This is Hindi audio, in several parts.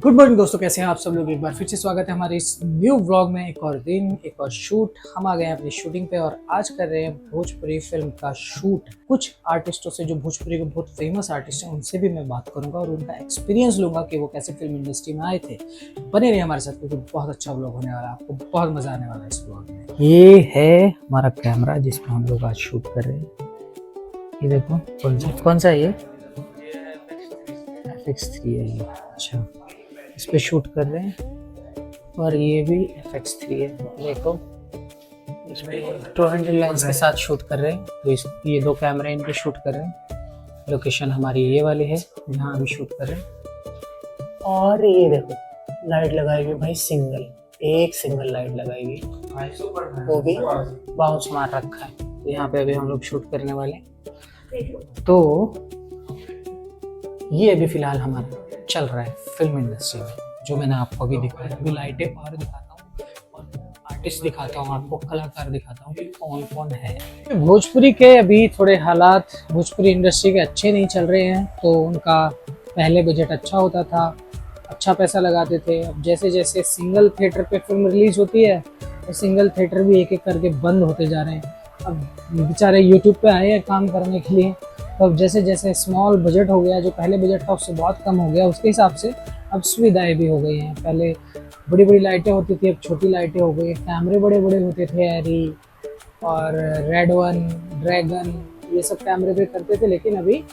गुड मॉर्निंग दोस्तों, कैसे हैं आप सब लोग। एक बार फिर से स्वागत है हमारे इस न्यू व्लॉग में। एक और दिन, एक और शूट। हम आ गए हैं अपनी शूटिंग पे और आज कर रहे हैं भोजपुरी फिल्म का शूट। कुछ आर्टिस्टों से जो भोजपुरी के बहुत फेमस आर्टिस्ट हैं उनसे भी मैं बात करूंगा और उनका एक्सपीरियंस लूंगा कि वो कैसे फिल्म इंडस्ट्री में आए थे। बने रहिए हमारे साथ क्योंकि बहुत अच्छा व्लॉग होने वाला है, आपको बहुत मजा आने वाला है इस व्लॉग में। ये है हमारा कैमरा जिसमें हम लोग आज शूट कर रहे हैं। ये देखो कौन सा है ये? FX3 है ये। अच्छा, इस पे शूट कर रहे हैं और ये भी FX3 है। देखो इसमें 200 लेंस के साथ शूट कर रहे हैं। तो ये दो कैमरे इन पे शूट कर रहे हैं। लोकेशन हमारी ये वाली है जहाँ अभी शूट कर रहे हैं। और ये देखो लाइट लगाई हुई भाई, एक सिंगल लाइट लगाई हुई, वो भी बाउंस मार रखा है। तो यहाँ पे अभी हम लोग शूट करने वाले हैं। तो ये अभी फिलहाल हमारा चल रहा है फिल्म इंडस्ट्री में, जो मैंने आपको अभी दिखाया। अभी लाइटें और दिखाता हूँ और आर्टिस्ट दिखाता हूँ, आपको कलाकार दिखाता हूँ कि कौन कौन है। भोजपुरी के अभी थोड़े हालात भोजपुरी इंडस्ट्री के अच्छे नहीं चल रहे हैं। तो उनका पहले बजट अच्छा होता था, अच्छा पैसा लगाते थे। अब जैसे जैसे सिंगल थिएटर पे फिल्म रिलीज होती है तो सिंगल थिएटर भी एक एक करके बंद होते जा रहे हैं। अब बेचारे यूट्यूब पे आए हैं काम करने के लिए। तो अब जैसे जैसे स्मॉल बजट हो गया, जो पहले बजट था उससे बहुत कम हो गया, उसके हिसाब से अब सुविधाएं भी हो गई हैं। पहले बड़ी बड़ी लाइटें होती थी, अब छोटी लाइटें हो गई। कैमरे बड़े बड़े होते थे, एरी और रेड वन, ड्रैगन, ये सब कैमरे पे करते थे। लेकिन अभी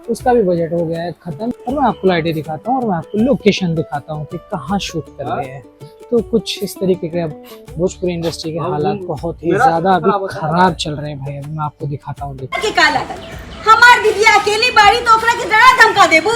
उसका भी बजट हो गया है ख़त्म। और मैं आपको लाइटें दिखाता हूँ और मैं आपको लोकेशन दिखाता हूँ कि कहाँ शूट कर रहे हैं। तो कुछ इस तरीके के अब भोजपुरी इंडस्ट्री के हालात बहुत ही ज़्यादा अभी खराब चल रहे हैं भाई। अभी मैं आपको दिखाता हूँ। हमार दीदी अकेली बाड़ी तो ओकरा के डरा धमका देबू।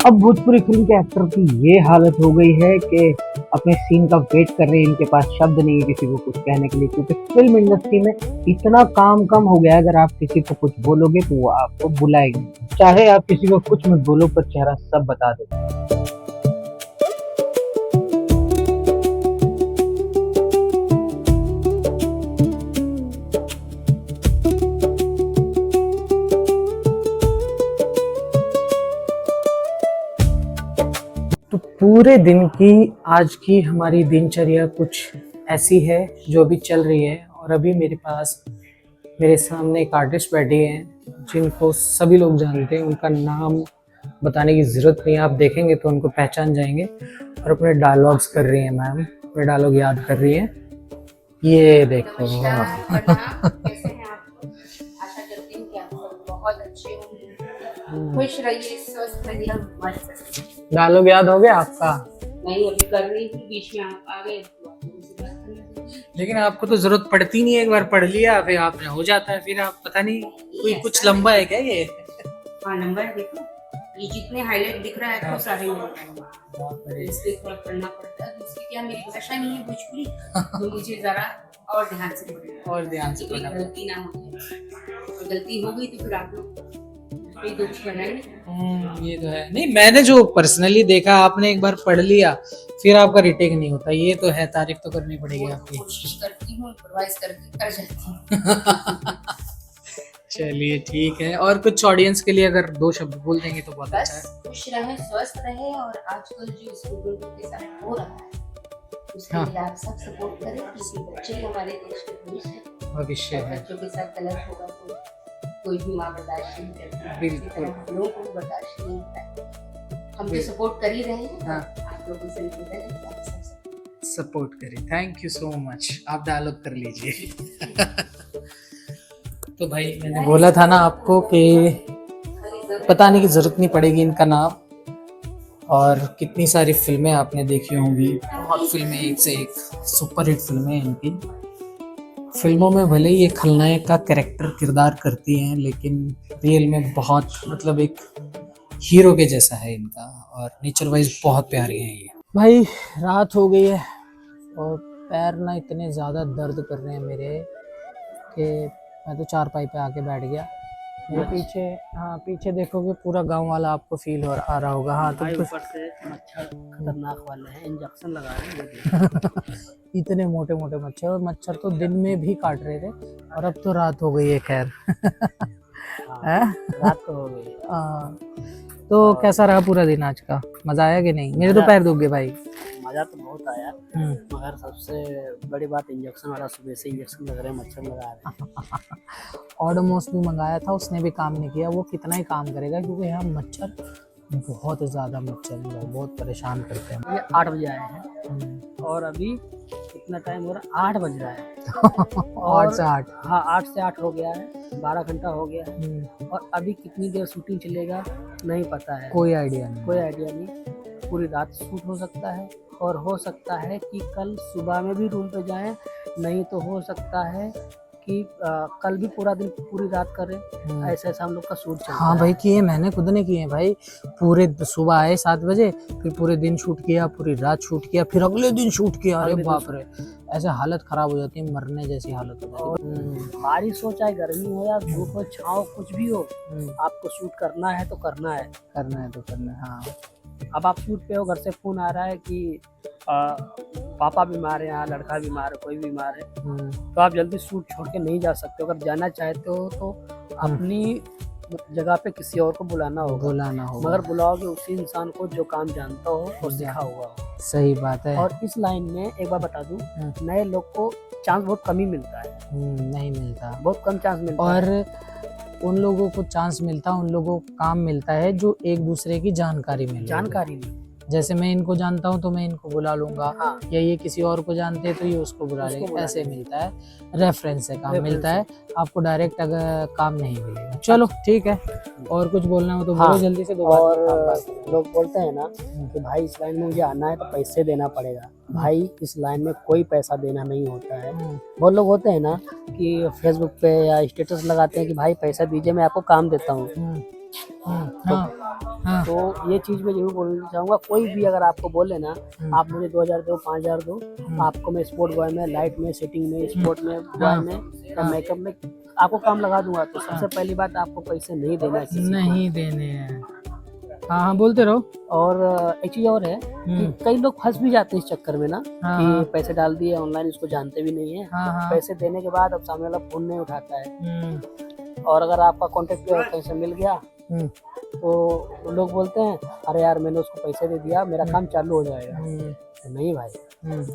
अब भोजपुरी फिल्म के एक्टर की ये हालत हो गई है कि अपने सीन का वेट कर रहे हैं। इनके पास शब्द नहीं है किसी को कुछ कहने के लिए, क्योंकि फिल्म इंडस्ट्री में इतना काम कम हो गया है। अगर आप किसी को कुछ बोलोगे तो वो आपको बुलाएंगे, चाहे आप किसी को कुछ मत बोलो पर चेहरा सब बता दो। तो पूरे दिन की आज की हमारी दिनचर्या कुछ ऐसी है जो अभी चल रही है। और अभी मेरे सामने एक आर्टिस्ट बैठी हैं जिनको सभी लोग जानते हैं। उनका नाम बताने की ज़रूरत नहीं है, आप देखेंगे तो उनको पहचान जाएंगे। और अपने डायलॉग्स कर रही हैं मैम, अपने डायलॉग याद कर रही हैं। ये देखो कैसे हैं आप? आशा करती हूँ कि आप सब बहुत अच्छे होंगे, खुश रहिए, स्वस्थ रहिए, मस्त रहिए। डायलॉग याद हो गया आपका? नहीं, अभी कर रही थी, बीच में आप आ गए तो आपको मुझसे बात करनी थी। लेकिन आपको तो जरूरत पड़ती नहीं है, एक बार पढ़ लिया फिर आप हो जाता है। फिर आप पता नहीं कोई कुछ लंबा है क्या ये? हाँ, नंबर देखो, ये जितने हाईलाइट दिख रहा है तो सारे इसलिए थोड़ा पढ़ना पड़ता है। इसकी क्या, मेरी भाषा नहीं है भोजपुरी, तो मुझे जरा और ध्यान से पढ़ना, और ध्यान से कोई पढ़ना। गलती ना हो जाए। और गलती हो गई तो फिर आप लोग कोई दोष बनाएंगे। ये तो है। नहीं, मैंने जो पर्सनली देखा, आपने एक बार पढ़ लिया फिर आपका रिटेक नहीं होता। ये तो है, तारीफ तो करनी पड़ेगी आपकी। कोशिश करती हूँ, इम्प्रोवाइज करके कर जाती हूँ। चलिए ठीक है। और कुछ ऑडियंस के लिए अगर दो शब्द बोल देंगे तो बहुत अच्छा बस है। खुश रहे, स्वस्थ रहे। और आजकल जो स्टूडेंटों के साथ हो रहा है उसके हाँ। लिए आप सब सपोर्ट करें, क्योंकि बच्चे हमारे देश के भविष्य है। बच्चों के साथ गलत होगा तो कोई भी माँ बर्दाश्त नहीं करती। बिल्कुल। हम लोगों को बर्दाश्त नहीं होता है। हम तो सपोर्ट कर ही रहे हैं। हाँ। आप लोगों से निवेदन है कि आप सब सपोर्ट करें। Thank you so much. आप डायलॉग कर लीजिए। तो भाई मैंने बोला था ना आपको कि बताने की जरूरत नहीं पड़ेगी इनका नाम। और कितनी सारी फिल्में आपने देखी होंगी, बहुत फिल्में, एक से एक सुपरहिट फिल्में इनकी। फिल्मों में भले ही ये खलनायक का किरदार करती हैं, लेकिन रियल में बहुत मतलब एक हीरो के जैसा है इनका। और नेचर वाइज बहुत प्यारी है ये। भाई रात हो गई है और पैर ना इतने ज़्यादा दर्द कर रहे हैं मेरे कि मैं तो चारपाई पे आके बैठ गया। मेरे पीछे, हाँ पीछे देखोगे पूरा गांव वाला आपको फील आ रहा होगा। हाँ तो ऊपर से मच्छर खतरनाक वाले हैं, इंजेक्शन लगा रहे हैं। इतने मोटे मोटे मच्छर, और मच्छर तो दिन में भी काट रहे थे, और अब तो रात हो गई है खैर। हैं? रात तो हो गई। हाँ, तो कैसा रहा पूरा दिन आज का? मजा आया कि नहीं? मेरे तो पैर दुख गए भाई। मजा तो बहुत आया, मगर सबसे बड़ी बात इंजेक्शन वाला, सुबह से इंजेक्शन लग रहे हैं, मच्छर लगा रहे हैं। ऑडोमॉस भी मंगाया था, उसने भी काम नहीं किया। वो कितना ही काम करेगा, क्योंकि यहाँ मच्छर बहुत ज़्यादा, मच्छर बहुत परेशान करते हैं। ये 8 बजे आए हैं और अभी कितना टाइम हो रहा है? 8 बज रहा है। 8 से 8। हाँ 8 से 8 हो गया है, 12 घंटा हो गया है। और अभी कितनी देर शूटिंग चलेगा नहीं पता है, कोई आइडिया नहीं। कोई आइडिया नहीं। पूरी रात शूट हो सकता है, और हो सकता है कि कल सुबह में भी रूम पे जाएं, नहीं तो हो सकता है कि कल भी पूरा दिन पूरी रात करें। ऐसा ऐसा हम लोग का शूट चलता है। हाँ भाई किए, मैंने खुद ने किए भाई। पूरे सुबह आए 7 बजे, फिर पूरे दिन शूट किया, पूरी रात शूट किया, फिर अगले दिन शूट किया। अरे बाप रे, ऐसे हालत खराब हो जाती है, मरने जैसी हालत हो जाती है। बारिश हो चाहे गर्मी हो या धूप हो छाँव कुछ भी हो, आपको शूट करना है तो करना है। करना है तो करना है। हाँ अब आप शूट पे हो, घर से फोन आ रहा है कि पापा बीमार है, यहाँ लड़का बीमार है, कोई बीमार है, तो आप जल्दी शूट छोड़ के नहीं जा सकते हो। अगर जाना चाहते हो तो अपनी जगह पे किसी और को बुलाना होगा, मगर बुलाओगे उसी इंसान को जो काम जानता हो और सीखा हुआ हो। सही बात है। और इस लाइन में एक बार बता दूं, नए लोग को चांस बहुत कम ही मिलता है। नहीं मिलता, बहुत कम चांस मिलता और है। उन लोगों को चांस मिलता है, उन लोगों को काम मिलता है जो एक दूसरे की जानकारी मिले। जानकारी भी, जैसे मैं इनको जानता हूँ तो मैं इनको बुला लूंगा, हाँ। या ये किसी और को जानते हैं तो ये उसको बुला लेंगे। ऐसे मिलता है, रेफरेंस से काम मिलता है। आपको डायरेक्ट अगर काम नहीं मिलेगा। चलो ठीक है, और कुछ बोलना हो तो बोलो जल्दी से। दोबारा और लोग बोलते हैं ना कि भाई इस लाइन में मुझे आना है तो पैसे देना पड़ेगा। भाई इस लाइन में कोई पैसा देना नहीं होता है। बहुत लोग होते हैं ना कि फेसबुक पे या स्टेटस लगाते हैं कि भाई पैसा दीजिए मैं आपको काम देता हूँ। तो ये चीज मैं जरूर बोलना चाहूंगा, कोई भी अगर आपको बोले ना आप मुझे 2000 दो 5000 दो, आपको मैं स्पोर्ट बॉय में, लाइट में, सेटिंग में, स्पोर्ट में, बॉय में या मेकअप में आपको काम लगा दूंगा, तो सबसे पहली बात आपको पैसे नहीं देना है, नहीं देने हैं। हाँ बोलते रहो। और एक चीज और है कि कई लोग फंस भी जाते हैं इस चक्कर में ना कि पैसे डाल दिए ऑनलाइन, इसको जानते भी नहीं है। पैसे देने के बाद अब सामने वाला फोन नहीं उठाता है, और अगर आपका कॉन्टेक्ट कहीं से मिल गया तो लोग बोलते हैं अरे यार मैंने उसको पैसे दे दिया, मेरा काम चालू हो जाएगा। तो नहीं भाई,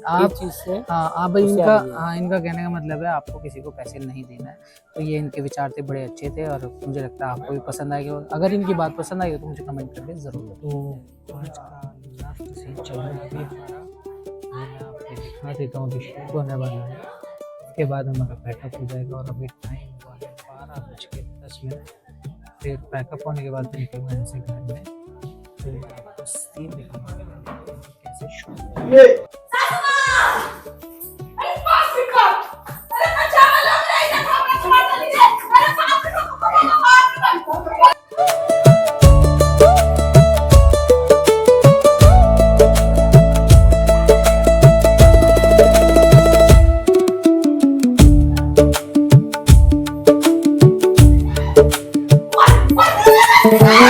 आप चीज से आप इनका इनका कहने का मतलब है आपको किसी को पैसे नहीं देना है। तो ये इनके विचार थे, बड़े अच्छे थे, और मुझे लगता है आपको भी पसंद आएगा। अगर इनकी बात पसंद आएगी तो मुझे कमेंट करके जरूर। तो आज का लास्ट सीन चल रहा है अभी हमारा, मैं आपको दिखा देता हूँ शूट होने वाला है। उसके बाद हमारा पैकअप हो जाएगा, और अभी टाइम हुआ है 12:10। फिर पैकअप होने के बाद निकलूँगा यहाँ से घर में, फिर आपको सीन दिखाऊंगा कैसे शूट। What?